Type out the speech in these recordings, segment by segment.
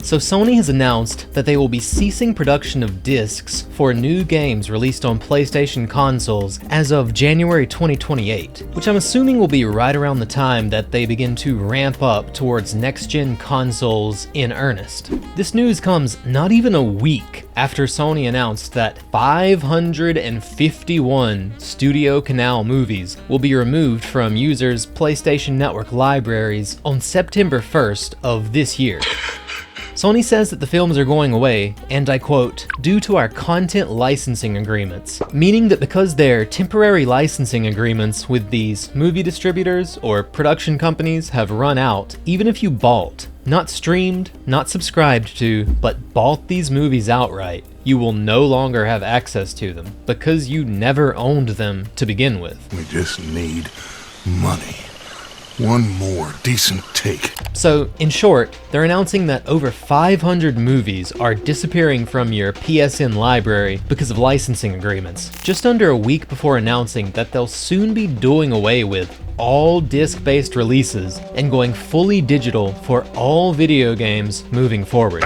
So Sony has announced that they will be ceasing production of discs for new games released on PlayStation consoles as of January 2028, which I'm assuming will be right around the time that they begin to ramp up towards next-gen consoles in earnest. This news comes not even a week after Sony announced that 551 Studio Canal movies will be removed from users' PlayStation Network libraries on September 1st of this year. Sony says that the films are going away, and I quote, due to our content licensing agreements, meaning that because they're temporary licensing agreements with these movie distributors or production companies have run out, even if you bought, not streamed, not subscribed to, but bought these movies outright, you will no longer have access to them because you never owned them to begin with. We just need money. One more decent take. So, in short, they're announcing that over 500 movies are disappearing from your PSN library because of licensing agreements, just under a week before announcing that they'll soon be doing away with all disc-based releases and going fully digital for all video games moving forward.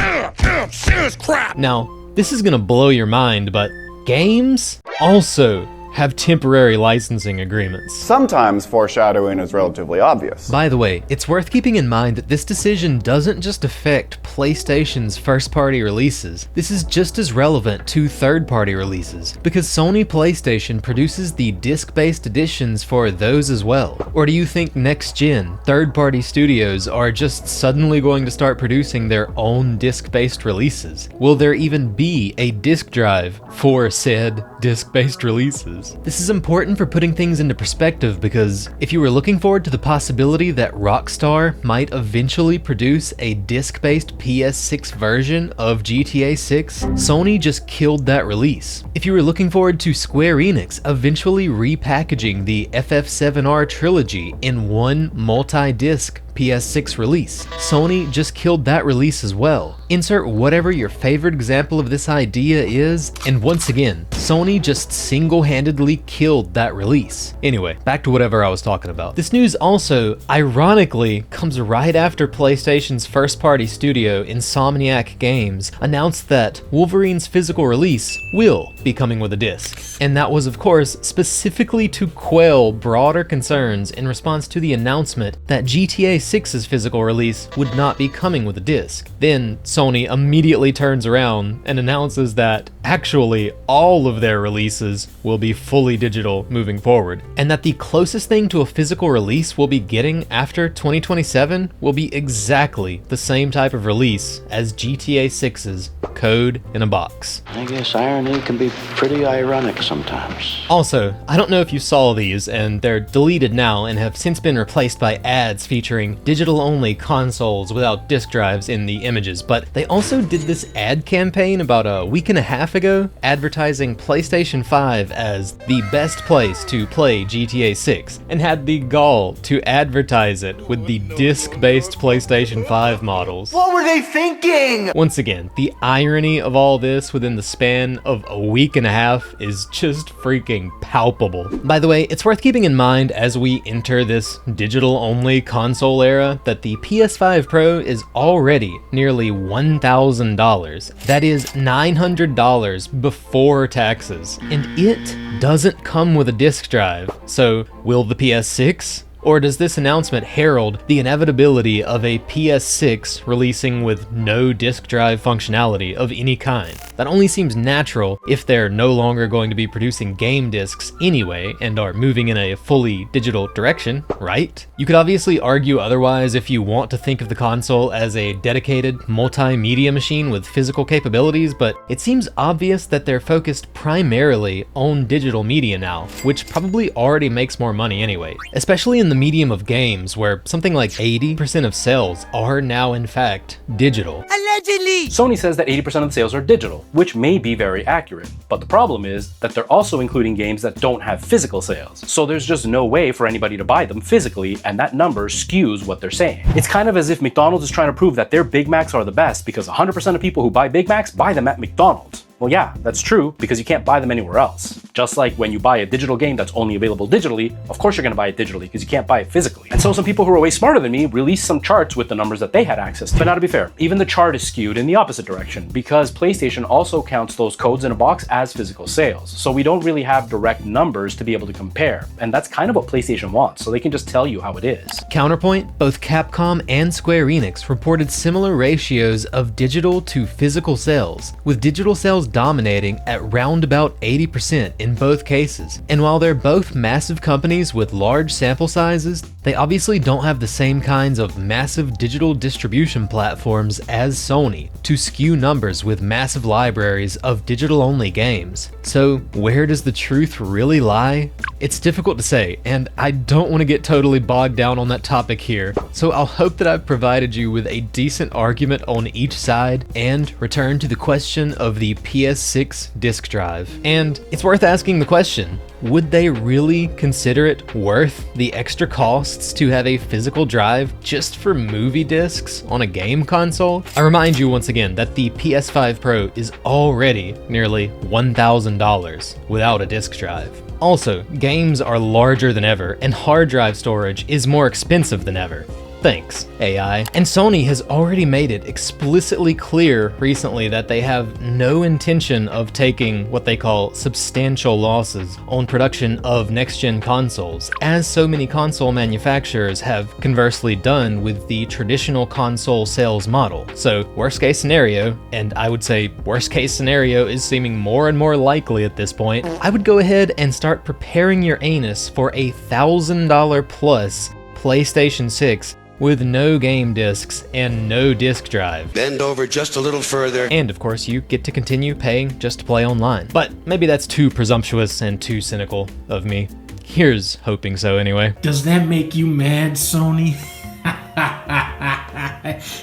Serious crap! Now, this is gonna blow your mind, but games also have temporary licensing agreements. Sometimes foreshadowing is relatively obvious. By the way, it's worth keeping in mind that this decision doesn't just affect PlayStation's first-party releases. This is just as relevant to third-party releases, because Sony PlayStation produces the disc-based editions for those as well. Or do you think next-gen, third-party studios are just suddenly going to start producing their own disc-based releases? Will there even be a disc drive for said disc-based releases? This is important for putting things into perspective because if you were looking forward to the possibility that Rockstar might eventually produce a disc-based PS6 version of GTA 6, Sony just killed that release. If you were looking forward to Square Enix eventually repackaging the FF7R trilogy in one multi-disc PS6 release, Sony just killed that release as well. Insert whatever your favorite example of this idea is, and once again, Sony just single-handedly killed that release. Anyway, back to whatever I was talking about. This news also, ironically, comes right after PlayStation's first-party studio, Insomniac Games, announced that Wolverine's physical release will be coming with a disc. And that was, of course, specifically to quell broader concerns in response to the announcement that GTA 6's physical release would not be coming with a disc. Then Sony immediately turns around and announces that actually all of their releases will be fully digital moving forward, and that the closest thing to a physical release we'll be getting after 2027 will be exactly the same type of release as GTA 6's Code in a Box. I guess irony can be pretty ironic sometimes. Also, I don't know if you saw these, and they're deleted now and have since been replaced by ads featuring digital-only consoles without disc drives in the images, but they also did this ad campaign about a week and a half ago, advertising PlayStation 5 as the best place to play GTA 6, and had the gall to advertise it with the disc-based PlayStation 5 models. What were they thinking? Once again, the irony of all this within the span of a week and a half is just freaking palpable. By the way, it's worth keeping in mind as we enter this digital-only console era that the PS5 Pro is already nearly $1,000. That is $900 before taxes, and it doesn't come with a disc drive. So will the PS6? Or does this announcement herald the inevitability of a PS6 releasing with no disc drive functionality of any kind? That only seems natural if they're no longer going to be producing game discs anyway and are moving in a fully digital direction, right? You could obviously argue otherwise if you want to think of the console as a dedicated multimedia machine with physical capabilities, but it seems obvious that they're focused primarily on digital media now, which probably already makes more money anyway, especially in the medium of games where something like 80% of sales are now in fact digital. Allegedly! Sony says that 80% of the sales are digital, which may be very accurate, but the problem is that they're also including games that don't have physical sales, so there's just no way for anybody to buy them physically, and that number skews what they're saying. It's kind of as if McDonald's is trying to prove that their Big Macs are the best because 100% of people who buy Big Macs buy them at McDonald's. Well, yeah, that's true because you can't buy them anywhere else. Just like when you buy a digital game that's only available digitally, of course you're going to buy it digitally because you can't buy it physically. And so some people who are way smarter than me released some charts with the numbers that they had access to. But now to be fair, even the chart is skewed in the opposite direction because PlayStation also counts those codes in a box as physical sales. So we don't really have direct numbers to be able to compare. And that's kind of what PlayStation wants, so they can just tell you how it is. Counterpoint, both Capcom and Square Enix reported similar ratios of digital to physical sales, with digital sales dominating at round about 80% in both cases. And while they're both massive companies with large sample sizes, they obviously don't have the same kinds of massive digital distribution platforms as Sony to skew numbers with massive libraries of digital-only games. So where does the truth really lie? It's difficult to say, and I don't want to get totally bogged down on that topic here, so I'll hope that I've provided you with a decent argument on each side and return to the question of the PS6 disk drive. And it's worth asking the question, would they really consider it worth the extra costs to have a physical drive just for movie discs on a game console? I remind you once again that the PS5 Pro is already nearly $1,000 without a disk drive. Also, games are larger than ever, and hard drive storage is more expensive than ever. Thanks, AI. And Sony has already made it explicitly clear recently that they have no intention of taking what they call substantial losses on production of next-gen consoles, as so many console manufacturers have conversely done with the traditional console sales model. So, worst case scenario, and I would say worst case scenario is seeming more and more likely at this point, I would go ahead and start preparing your anus for a $1,000 plus PlayStation 6 with no game discs and no disk drive. Bend over just a little further. And of course, you get to continue paying just to play online. But maybe that's too presumptuous and too cynical of me. Here's hoping so anyway. Does that make you mad, Sony?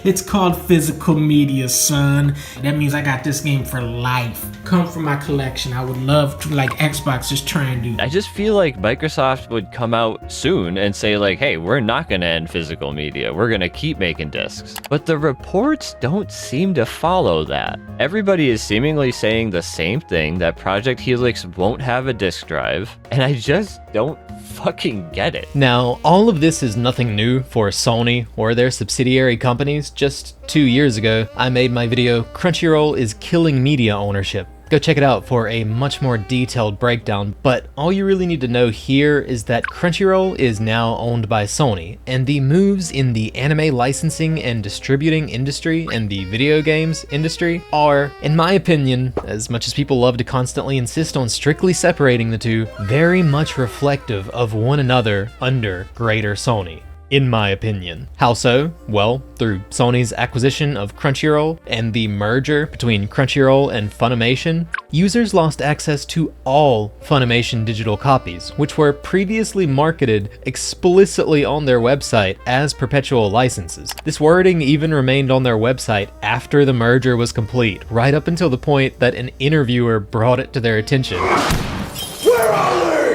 It's called physical media, son. That means I got this game for life. Come for my collection. I would love to, like Xbox is trying to do. I just feel like Microsoft would come out soon and say like, hey, we're not gonna end physical media. We're gonna keep making discs. But the reports don't seem to follow that. Everybody is seemingly saying the same thing, that Project Helix won't have a disk drive, and I just don't fucking get it. Now, all of this is nothing new for Sony or their subsidiary companies. Just 2 years ago, I made my video, Crunchyroll is Killing Media Ownership. Go check it out for a much more detailed breakdown, but all you really need to know here is that Crunchyroll is now owned by Sony, and the moves in the anime licensing and distributing industry and the video games industry are, in my opinion, as much as people love to constantly insist on strictly separating the two, very much reflective of one another under greater Sony. In my opinion. How so? Well, through Sony's acquisition of Crunchyroll and the merger between Crunchyroll and Funimation, users lost access to all Funimation digital copies, which were previously marketed explicitly on their website as perpetual licenses. This wording even remained on their website after the merger was complete, right up until the point that an interviewer brought it to their attention.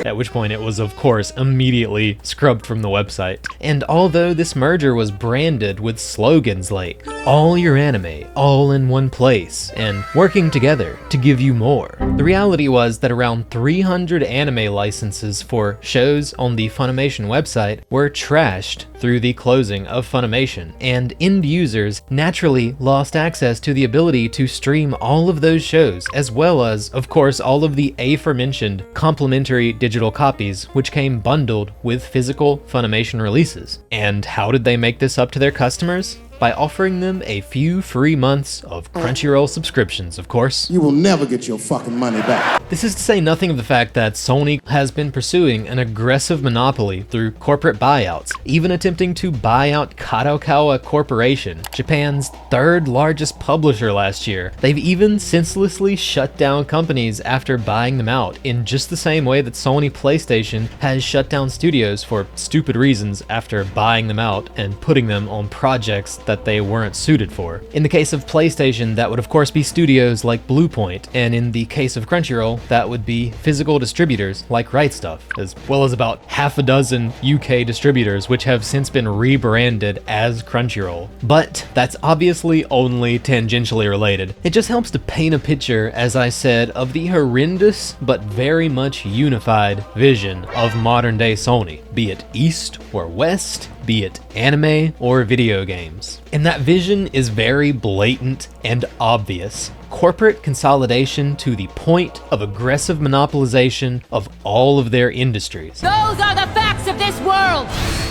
At which point it was, of course, immediately scrubbed from the website. And although this merger was branded with slogans like, all your anime, all in one place, and working together to give you more, the reality was that around 300 anime licenses for shows on the Funimation website were trashed through the closing of Funimation, and end users naturally lost access to the ability to stream all of those shows, as well as, of course, all of the aforementioned complimentary digital copies, which came bundled with physical Funimation releases. And how did they make this up to their customers? By offering them a few free months of Crunchyroll subscriptions, of course. You will never get your fucking money back. This is to say nothing of the fact that Sony has been pursuing an aggressive monopoly through corporate buyouts, even attempting to buy out Kadokawa Corporation, Japan's third largest publisher last year. They've even senselessly shut down companies after buying them out, in just the same way that Sony PlayStation has shut down studios for stupid reasons after buying them out and putting them on projects that they weren't suited for. In the case of PlayStation, that would of course be studios like Bluepoint, and in the case of Crunchyroll, well, that would be physical distributors like Right Stuff, as well as about half a dozen UK distributors which have since been rebranded as Crunchyroll. But that's obviously only tangentially related. It just helps to paint a picture, as I said, of the horrendous but very much unified vision of modern day Sony, be it East or West, be it anime or video games. And that vision is very blatant and obvious. Corporate consolidation to the point of aggressive monopolization of all of their industries. Those are the facts of this world,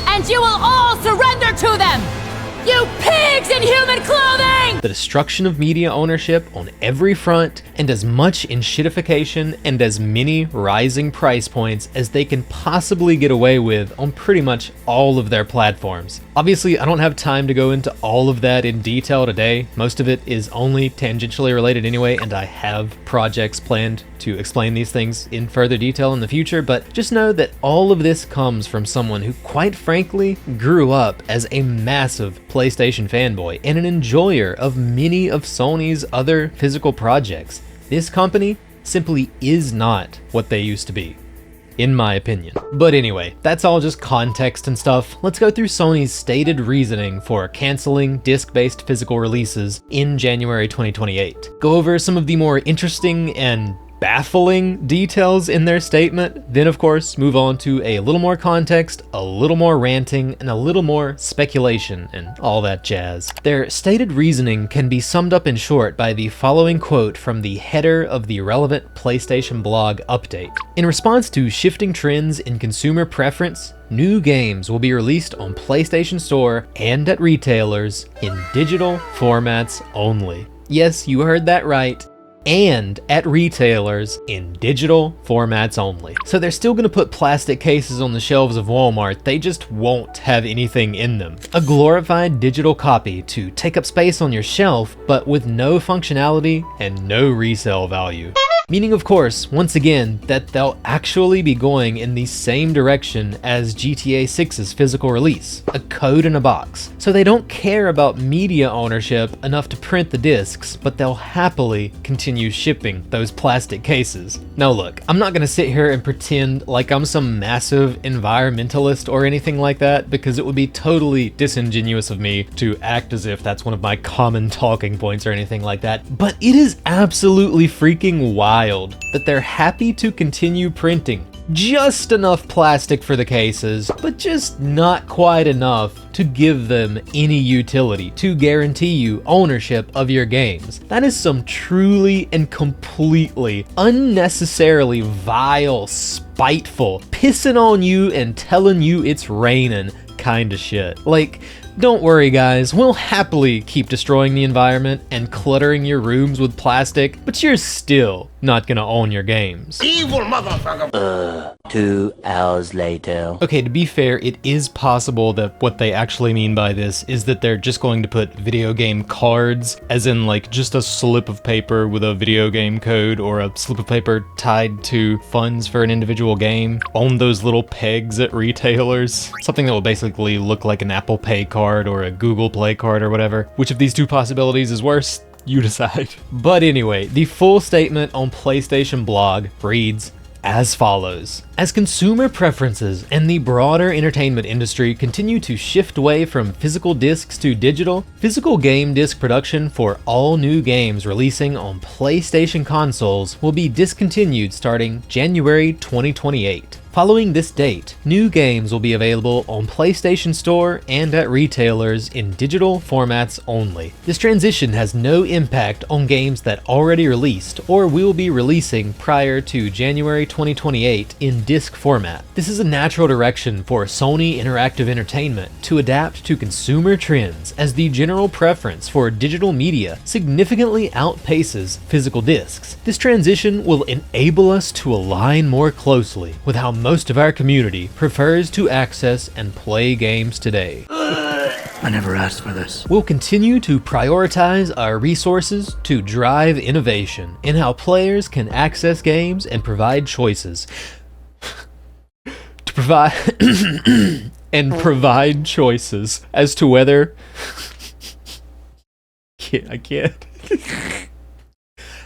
and you will all surrender to them! You pigs in human clothing! The destruction of media ownership on every front, and as much enshittification and as many rising price points as they can possibly get away with on pretty much all of their platforms. Obviously, I don't have time to go into all of that in detail today. Most of it is only tangentially related anyway, and I have projects planned to explain these things in further detail in the future, but just know that all of this comes from someone who, quite frankly, grew up as a massive PlayStation fanboy and an enjoyer of many of Sony's other physical projects. This company simply is not what they used to be, in my opinion. But anyway, that's all just context and stuff. Let's go through Sony's stated reasoning for canceling disc-based physical releases in January 2028. Go over some of the more interesting and baffling details in their statement, then of course move on to a little more context, a little more ranting, and a little more speculation and all that jazz. Their stated reasoning can be summed up in short by the following quote from the header of the relevant PlayStation blog update. In response to shifting trends in consumer preference, new games will be released on PlayStation Store and at retailers in digital formats only. Yes, you heard that right. And at retailers in digital formats only. So they're still gonna put plastic cases on the shelves of Walmart, they just won't have anything in them. A glorified digital copy to take up space on your shelf, but with no functionality and no resale value. Meaning, of course, once again, that they'll actually be going in the same direction as GTA 6's physical release, a code in a box. So they don't care about media ownership enough to print the discs, but they'll happily continue shipping those plastic cases. Now look, I'm not gonna sit here and pretend like I'm some massive environmentalist or anything like that, because it would be totally disingenuous of me to act as if that's one of my common talking points or anything like that. But it is absolutely freaking wild that they're happy to continue printing just enough plastic for the cases, but just not quite enough to give them any utility, to guarantee you ownership of your games. That is some truly and completely unnecessarily vile, spiteful, pissing on you and telling you it's raining kind of shit. Like, don't worry guys, we'll happily keep destroying the environment and cluttering your rooms with plastic, but you're still not gonna own your games. Evil motherfucker! 2 hours later. Okay, to be fair, it is possible that what they actually mean by this is that they're just going to put video game cards, as in like just a slip of paper with a video game code or a slip of paper tied to funds for an individual game on those little pegs at retailers. Something that will basically look like an Apple Pay card or a Google Play card or whatever. Which of these two possibilities is worse? You decide. But anyway, the full statement on PlayStation blog reads as follows. As consumer preferences and the broader entertainment industry continue to shift away from physical discs to digital, physical game disc production for all new games releasing on PlayStation consoles will be discontinued starting January 2028. Following this date, new games will be available on PlayStation Store and at retailers in digital formats only. This transition has no impact on games that already released or will be releasing prior to January 2028 in disc format. This is a natural direction for Sony Interactive Entertainment to adapt to consumer trends, as the general preference for digital media significantly outpaces physical discs. This transition will enable us to align more closely with how most of our community prefers to access and play games today. I never asked for this. We'll continue to prioritize our resources to drive innovation in how players can access games and provide choices. provide choices as to whether I can't.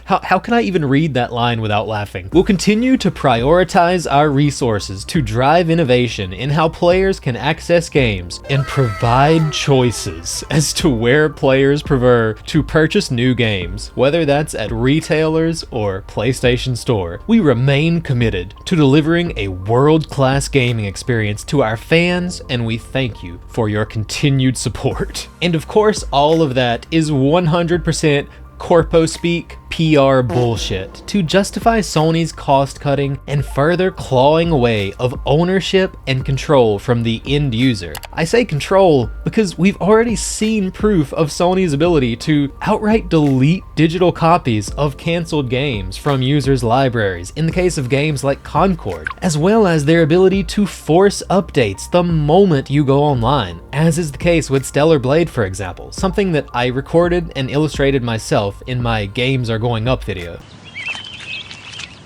How can I even read that line without laughing? We'll continue to prioritize our resources to drive innovation in how players can access games and provide choices as to where players prefer to purchase new games, whether that's at retailers or PlayStation Store. We remain committed to delivering a world-class gaming experience to our fans, and we thank you for your continued support. And of course, all of that is 100% corpo speak, PR bullshit to justify Sony's cost-cutting and further clawing away of ownership and control from the end user. I say control because we've already seen proof of Sony's ability to outright delete digital copies of canceled games from users' libraries in the case of games like Concord, as well as their ability to force updates the moment you go online, as is the case with Stellar Blade, for example, something that I recorded and illustrated myself in my Games Are Going Up video.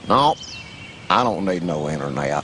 No, I don't need no internet.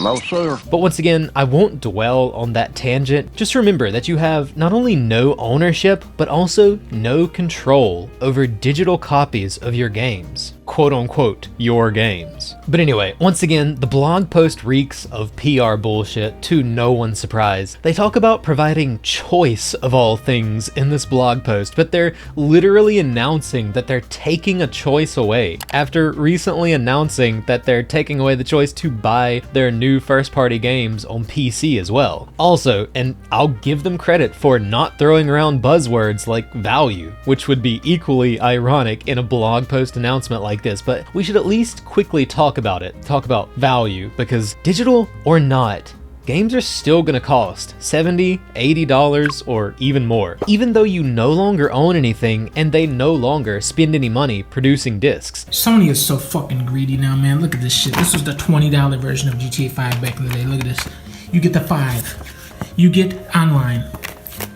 No, sir. But once again, I won't dwell on that tangent. Just remember that you have not only no ownership, but also no control over digital copies of your games. Quote unquote, your games. But anyway, once again, the blog post reeks of PR bullshit to no one's surprise. They talk about providing choice of all things in this blog post, but they're literally announcing that they're taking a choice away after recently announcing that they're taking away the choice to buy their new first-party games on PC as well. Also, and I'll give them credit for not throwing around buzzwords like value, which would be equally ironic in a blog post announcement like this, but we should at least quickly talk about it. Talk about value, because digital or not, games are still gonna cost $70, $80, or even more, even though you no longer own anything and they no longer spend any money producing discs. Sony is so fucking greedy now, man. Look at this shit. This was the $20 version of GTA 5 back in the day. Look at this. You get the 5. You get online.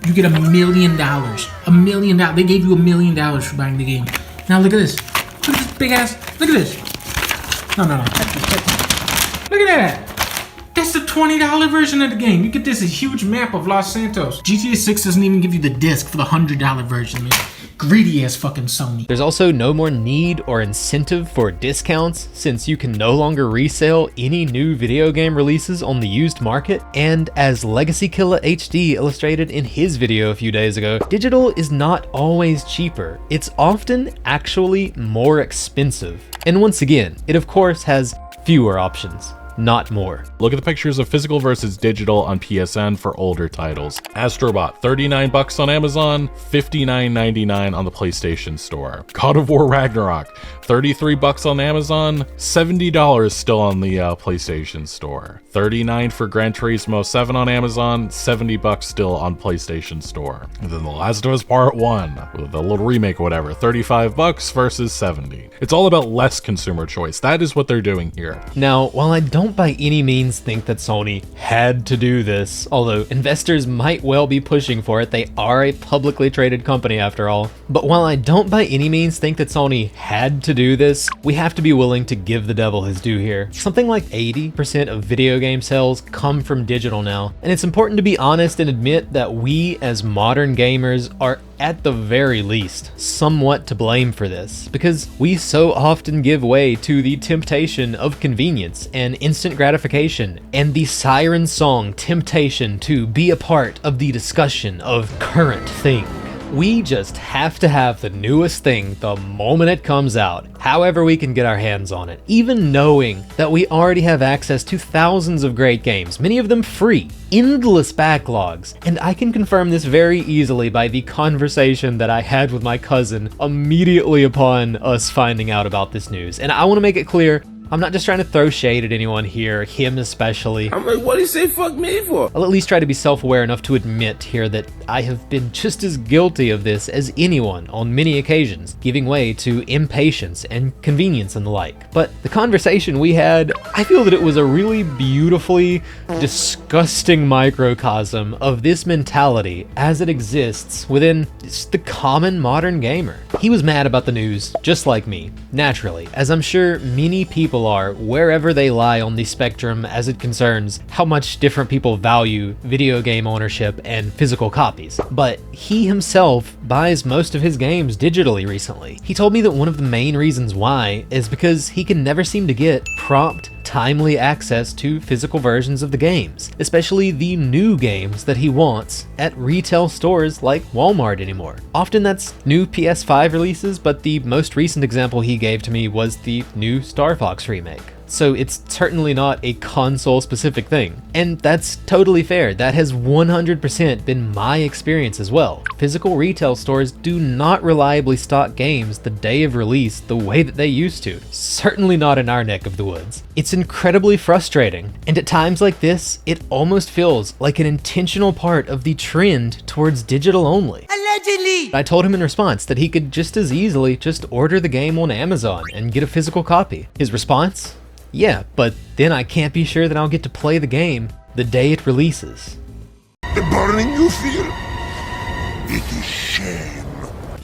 You get $1 million. $1 million. They gave you $1 million for buying the game. Now look at this. Look at this big ass. Look at this. No. Check this. Look at that. That's the $20 version of the game. You get this huge map of Los Santos. GTA 6 doesn't even give you the disc for the $100 version, man. Greedy ass fucking Sony. There's also no more need or incentive for discounts since you can no longer resell any new video game releases on the used market. And as Legacy Killer HD illustrated in his video a few days ago, digital is not always cheaper. It's often actually more expensive. And once again, it of course has fewer options, not more. Look at the pictures of physical versus digital on PSN for older titles. Astrobot, $39 on Amazon, $59.99 on the PlayStation Store. God of War Ragnarok, $33 on Amazon, $70 still on the PlayStation Store. $39 for Gran Turismo 7 on Amazon, $70 still on PlayStation Store. And then The Last of Us Part 1, with a little remake or whatever, $35 versus $70. It's all about less consumer choice. That is what they're doing here. Now, while I don't by any means think that Sony had to do this, although investors might well be pushing for it, they are a publicly traded company after all. But while I don't by any means think that Sony had to do this, we have to be willing to give the devil his due here. Something like 80% of video game sales come from digital now, and it's important to be honest and admit that we as modern gamers are at the very least somewhat to blame for this, because we so often give way to the temptation of convenience and instant gratification and the siren song temptation to be a part of the discussion of current thing. We just have to have the newest thing the moment it comes out, however we can get our hands on it, even knowing that we already have access to thousands of great games, many of them free, endless backlogs. And I can confirm this very easily by the conversation that I had with my cousin immediately upon us finding out about this news. And I want to make it clear, I'm not just trying to throw shade at anyone here, him especially. I'm like, what do you say fuck me for? I'll at least try to be self-aware enough to admit here that I have been just as guilty of this as anyone on many occasions, giving way to impatience and convenience and the like. But the conversation we had, I feel that it was a really beautifully disgusting microcosm of this mentality as it exists within the common modern gamer. He was mad about the news, just like me, naturally, as I'm sure many people are wherever they lie on the spectrum as it concerns how much different people value video game ownership and physical copies. But he himself buys most of his games digitally recently. He told me that one of the main reasons why is because he can never seem to get prompt, timely access to physical versions of the games, especially the new games that he wants at retail stores like Walmart anymore. Often that's new PS5 releases, but the most recent example he gave to me was the new Star Fox remake. So it's certainly not a console specific thing. And that's totally fair. That has 100% been my experience as well. Physical retail stores do not reliably stock games the day of release the way that they used to. Certainly not in our neck of the woods. It's incredibly frustrating. And at times like this, it almost feels like an intentional part of the trend towards digital only. Allegedly! I told him in response that he could just as easily just order the game on Amazon and get a physical copy. His response? Yeah, but then I can't be sure that I'll get to play the game the day it releases. The burning you feel? It is shame.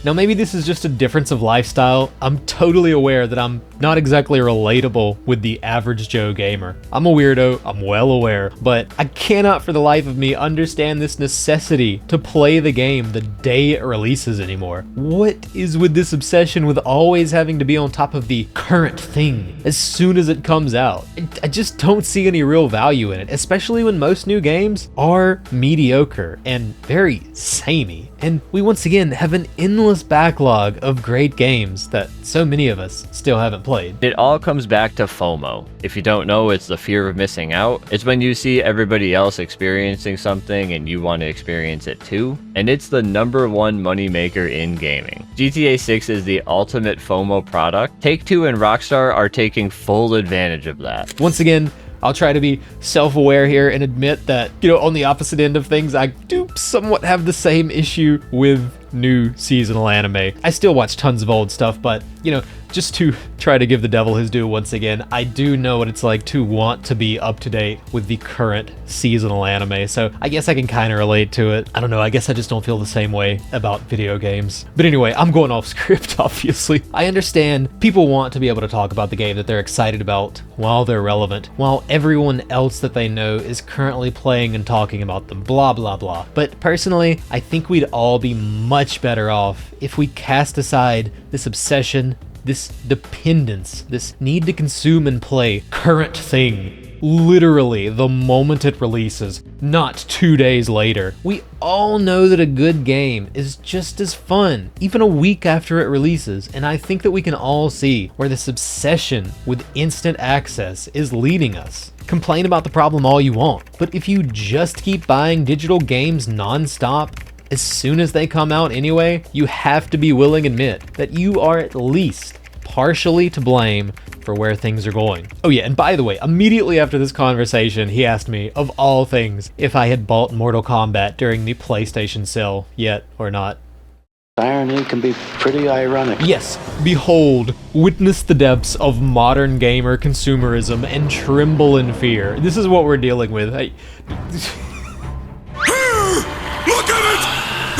Now maybe this is just a difference of lifestyle. I'm totally aware that I'm not exactly relatable with the average Joe gamer. I'm a weirdo, I'm well aware, but I cannot for the life of me understand this necessity to play the game the day it releases anymore. What is with this obsession with always having to be on top of the current thing as soon as it comes out? I just don't see any real value in it, especially when most new games are mediocre and very samey. And we once again have an endless backlog of great games that so many of us still haven't played. It all comes back to FOMO. If you don't know, it's the fear of missing out. It's when you see everybody else experiencing something and you want to experience it too. And it's the #1 moneymaker in gaming. GTA 6 is the ultimate FOMO product. Take-Two and Rockstar are taking full advantage of that. Once again, I'll try to be self-aware here and admit that, on the opposite end of things, I do somewhat have the same issue with new seasonal anime. I still watch tons of old stuff, but, just to try to give the devil his due once again, I do know what it's like to want to be up to date with the current seasonal anime, so I guess I can kind of relate to it. I don't know, I guess I just don't feel the same way about video games. But anyway, I'm going off script, obviously. I understand people want to be able to talk about the game that they're excited about while they're relevant, while everyone else that they know is currently playing and talking about them, blah blah blah. But personally, I think we'd all be much better off if we cast aside this obsession, this dependence, this need to consume and play current thing literally the moment it releases, not 2 days later. We all know that a good game is just as fun, even a week after it releases, and I think that we can all see where this obsession with instant access is leading us. Complain about the problem all you want, but if you just keep buying digital games non-stop, as soon as they come out anyway, you have to be willing to admit that you are at least partially to blame for where things are going. Oh yeah, and by the way, immediately after this conversation, he asked me, of all things, if I had bought Mortal Kombat during the PlayStation sale yet or not. Irony can be pretty ironic. Yes, behold, witness the depths of modern gamer consumerism and tremble in fear. This is what we're dealing with. Look at it!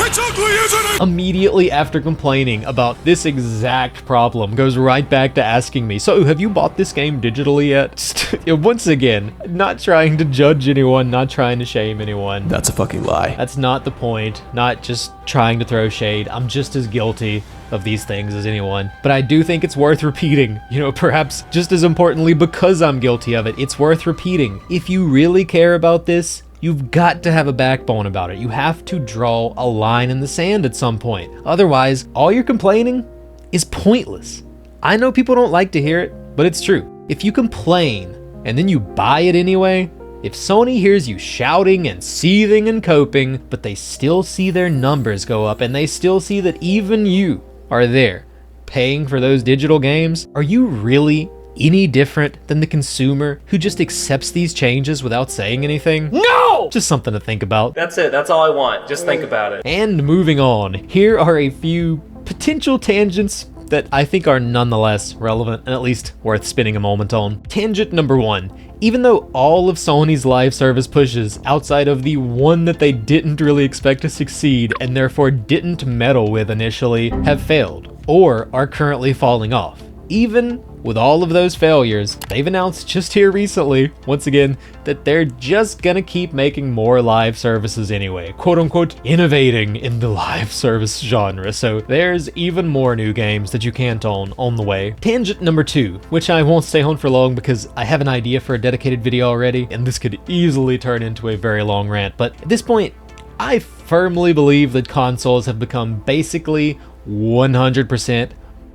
It's ugly, isn't it? Immediately after complaining about this exact problem, goes right back to asking me, so have you bought this game digitally yet? Once again, not trying to judge anyone, not trying to shame anyone. That's a fucking lie. That's not the point, not just trying to throw shade. I'm just as guilty of these things as anyone. But I do think it's worth repeating, perhaps just as importantly because I'm guilty of it, it's worth repeating. If you really care about this, you've got to have a backbone about it. You have to draw a line in the sand at some point. Otherwise, all you're complaining is pointless. I know people don't like to hear it, but it's true. If you complain and then you buy it anyway, if Sony hears you shouting and seething and coping, but they still see their numbers go up and they still see that even you are there paying for those digital games, are you really any different than the consumer who just accepts these changes without saying anything? No! Just something to think about. That's it. That's all I want. Just think about it. And moving on, here are a few potential tangents that I think are nonetheless relevant and at least worth spending a moment on. Tangent number 1. Even though all of Sony's live service pushes outside of the one that they didn't really expect to succeed and therefore didn't meddle with initially have failed, or are currently falling off. Even with all of those failures, they've announced just here recently, once again, that they're just gonna keep making more live services anyway, quote unquote innovating in the live service genre, so there's even more new games that you can't own on the way. Tangent number 2, which I won't stay on for long because I have an idea for a dedicated video already, and this could easily turn into a very long rant, but at this point, I firmly believe that consoles have become basically 100%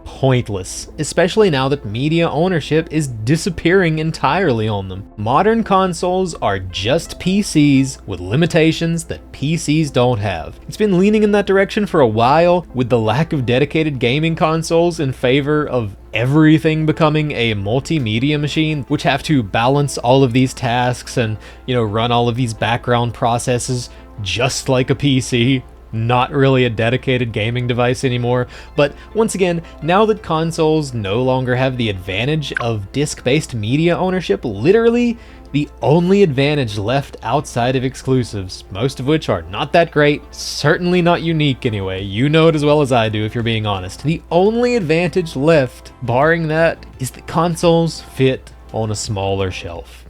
pointless, especially now that media ownership is disappearing entirely on them. Modern consoles are just PCs with limitations that PCs don't have. It's been leaning in that direction for a while, with the lack of dedicated gaming consoles in favor of everything becoming a multimedia machine, which have to balance all of these tasks and, run all of these background processes just like a PC. Not really a dedicated gaming device anymore, but once again, now that consoles no longer have the advantage of disc-based media ownership, literally the only advantage left outside of exclusives, most of which are not that great, certainly not unique anyway, you know it as well as I do if you're being honest. The only advantage left, barring that, is that consoles fit on a smaller shelf.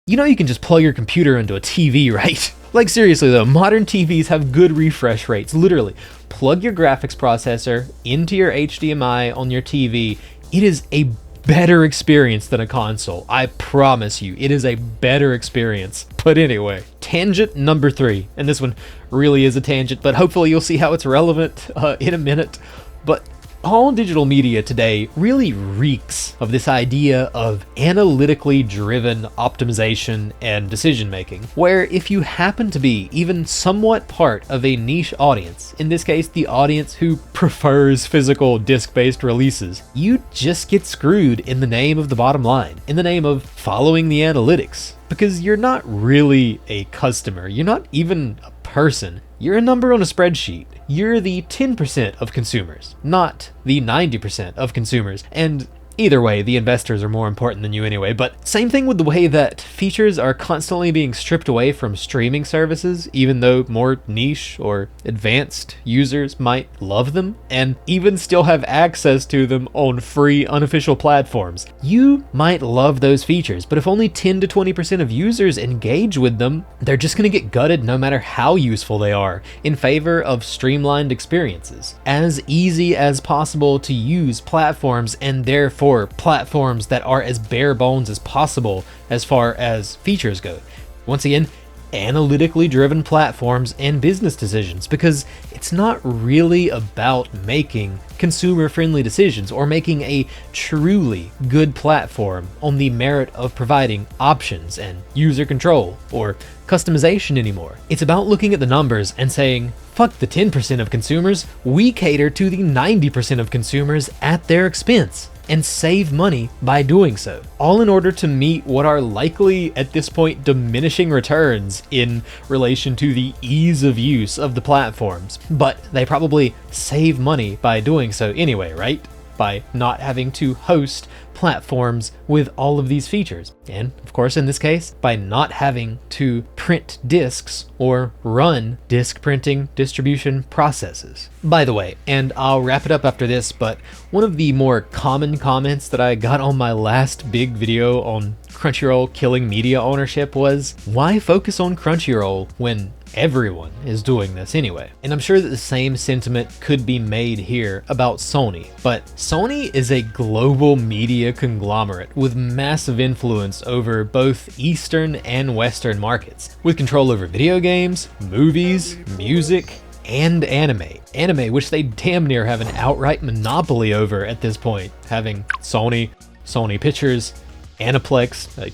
You can just plug your computer into a TV, right? Like seriously though, modern TVs have good refresh rates, literally. Plug your graphics processor into your HDMI on your TV, it is a better experience than a console. I promise you, it is a better experience. But anyway, tangent number 3, and this one really is a tangent, but hopefully you'll see how it's relevant in a minute. But all digital media today really reeks of this idea of analytically driven optimization and decision making, where if you happen to be even somewhat part of a niche audience, in this case the audience who prefers physical disc-based releases, you just get screwed in the name of the bottom line, in the name of following the analytics, because you're not really a customer, you're not even a person. You're a number on a spreadsheet. You're the 10% of consumers, not the 90% of consumers. And either way, the investors are more important than you anyway. But same thing with the way that features are constantly being stripped away from streaming services, even though more niche or advanced users might love them and even still have access to them on free unofficial platforms. You might love those features, but if only 10 to 20% of users engage with them, they're just going to get gutted no matter how useful they are, in favor of streamlined experiences. As easy as possible to use platforms, and therefore platforms that are as bare bones as possible as far as features go. Once again, analytically driven platforms and business decisions, because it's not really about making consumer-friendly decisions or making a truly good platform on the merit of providing options and user control or customization anymore. It's about looking at the numbers and saying, fuck the 10% of consumers, we cater to the 90% of consumers at their expense, and save money by doing so, all in order to meet what are likely at this point diminishing returns in relation to the ease of use of the platforms. But they probably save money by doing so anyway, right? By not having to host platforms with all of these features. And of course, in this case, by not having to print discs or run disc printing distribution processes. By the way, and I'll wrap it up after this, but one of the more common comments that I got on my last big video on Crunchyroll killing media ownership was, why focus on Crunchyroll when everyone is doing this anyway? And I'm sure that the same sentiment could be made here about Sony, but Sony is a global media conglomerate with massive influence over both Eastern and Western markets, with control over video games, movies, music, and anime. Anime, which they damn near have an outright monopoly over at this point, having Sony, Sony Pictures, Aniplex, a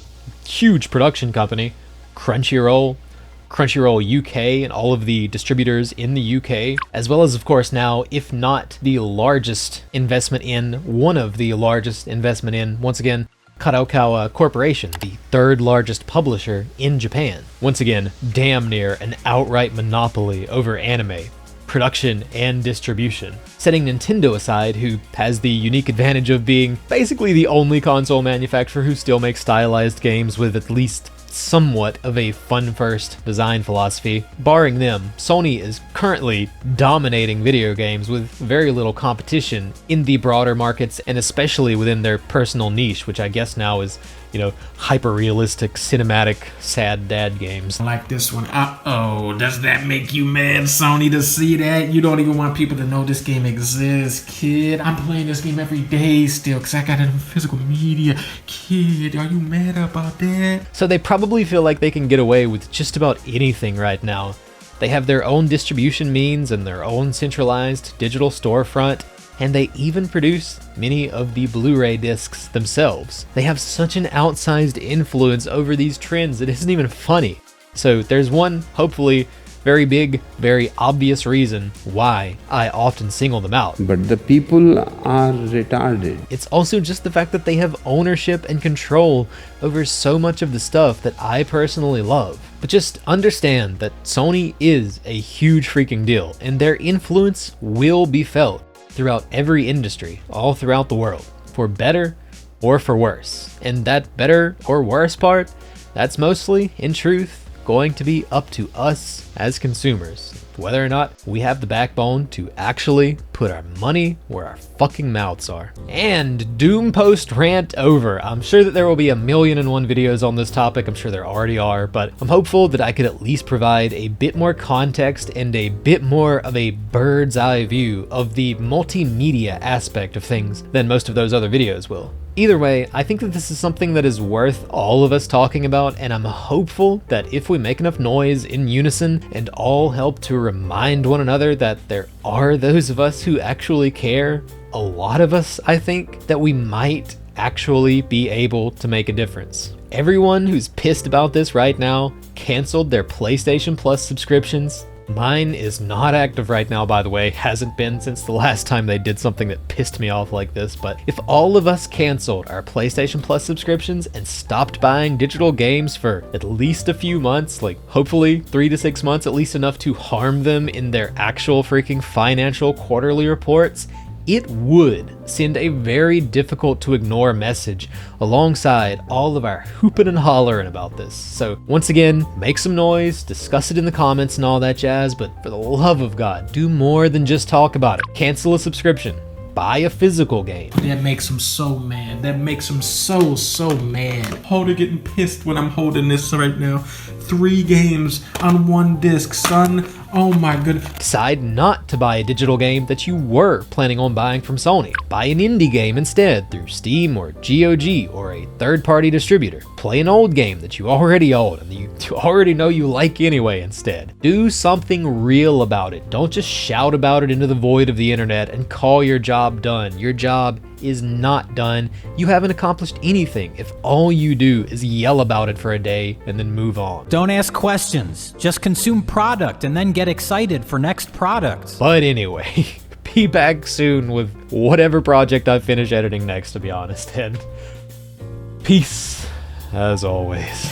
huge production company, Crunchyroll UK, and all of the distributors in the UK, as well as, of course, now, if not the largest investment in, one of the largest investment in, once again, Kadokawa Corporation, the third largest publisher in Japan. Once again, damn near an outright monopoly over anime production and distribution. Setting Nintendo aside, who has the unique advantage of being basically the only console manufacturer who still makes stylized games with at least somewhat of a fun-first design philosophy. Barring them, Sony is currently dominating video games with very little competition in the broader markets, and especially within their personal niche, which I guess now is, you know, hyper-realistic, cinematic, sad dad games. Like this one. Uh-oh, does that make you mad, Sony, to see that? You don't even want people to know this game exists, kid. I'm playing this game every day still, because I got it in physical media. Kid, are you mad about that? So they probably feel like they can get away with just about anything right now. They have their own distribution means and their own centralized digital storefront, and they even produce many of the Blu-ray discs themselves. They have such an outsized influence over these trends, it isn't even funny. So there's one, hopefully, very big, very obvious reason why I often single them out. But the people are retarded. It's also just the fact that they have ownership and control over so much of the stuff that I personally love. But just understand that Sony is a huge freaking deal, and their influence will be felt throughout every industry, all throughout the world, for better or for worse. And that better or worse part, that's mostly, in truth, going to be up to us as consumers, whether or not we have the backbone to actually put our money where our fucking mouths are. And Doom Post rant over. I'm sure that there will be 1,000,001 videos on this topic. I'm sure there already are, but I'm hopeful that I could at least provide a bit more context and a bit more of a bird's eye view of the multimedia aspect of things than most of those other videos will. Either way, I think that this is something that is worth all of us talking about, and I'm hopeful that if we make enough noise in unison and all help to remind one another that there are those of us who actually care, a lot of us, I think, that we might actually be able to make a difference. Everyone who's pissed about this right now canceled their PlayStation Plus subscriptions. Mine is not active right now, by the way, hasn't been since the last time they did something that pissed me off like this, but if all of us canceled our PlayStation Plus subscriptions and stopped buying digital games for at least a few months, like hopefully 3 to 6 months, at least enough to harm them in their actual freaking financial quarterly reports, it would send a very difficult to ignore message alongside all of our hooping and hollering about this. So once again, make some noise, discuss it in the comments and all that jazz, but for the love of God, do more than just talk about it. Cancel a subscription. Buy a physical game. That makes them so mad. That makes them so mad. Holder getting pissed when I'm holding this right now. 3 games on 1 disc, son. Oh my goodness. Decide not to buy a digital game that you were planning on buying from Sony. Buy an indie game instead through Steam or GOG or a third-party distributor. Play an old game that you already own and you already know you like anyway instead. Do something real about it. Don't just shout about it into the void of the internet and call your job done. Your job is not done. You haven't accomplished anything if all you do is yell about it for a day and then move on. Don't ask questions. Just consume product and then get excited for next product. But anyway, be back soon with whatever project I finish editing next, to be honest, and peace as always.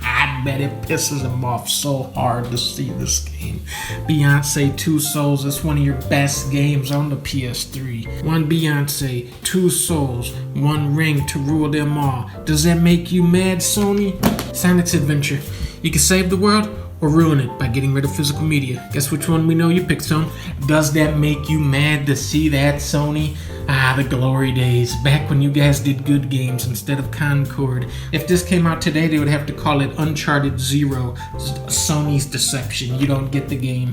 I bet it pisses him off so hard to see this game. Beyonce 2 Souls is one of your best games on the PS3. 1 Beyonce, 2 Souls, 1 Ring to rule them all. Does that make you mad, Sony? Sonic's Adventure. You can save the world or ruin it by getting rid of physical media. Guess which one we know you picked, son? Does that make you mad to see that, Sony? Ah, the glory days, back when you guys did good games instead of Concord. If this came out today, they would have to call it Uncharted Zero, Sony's deception. You don't get the game.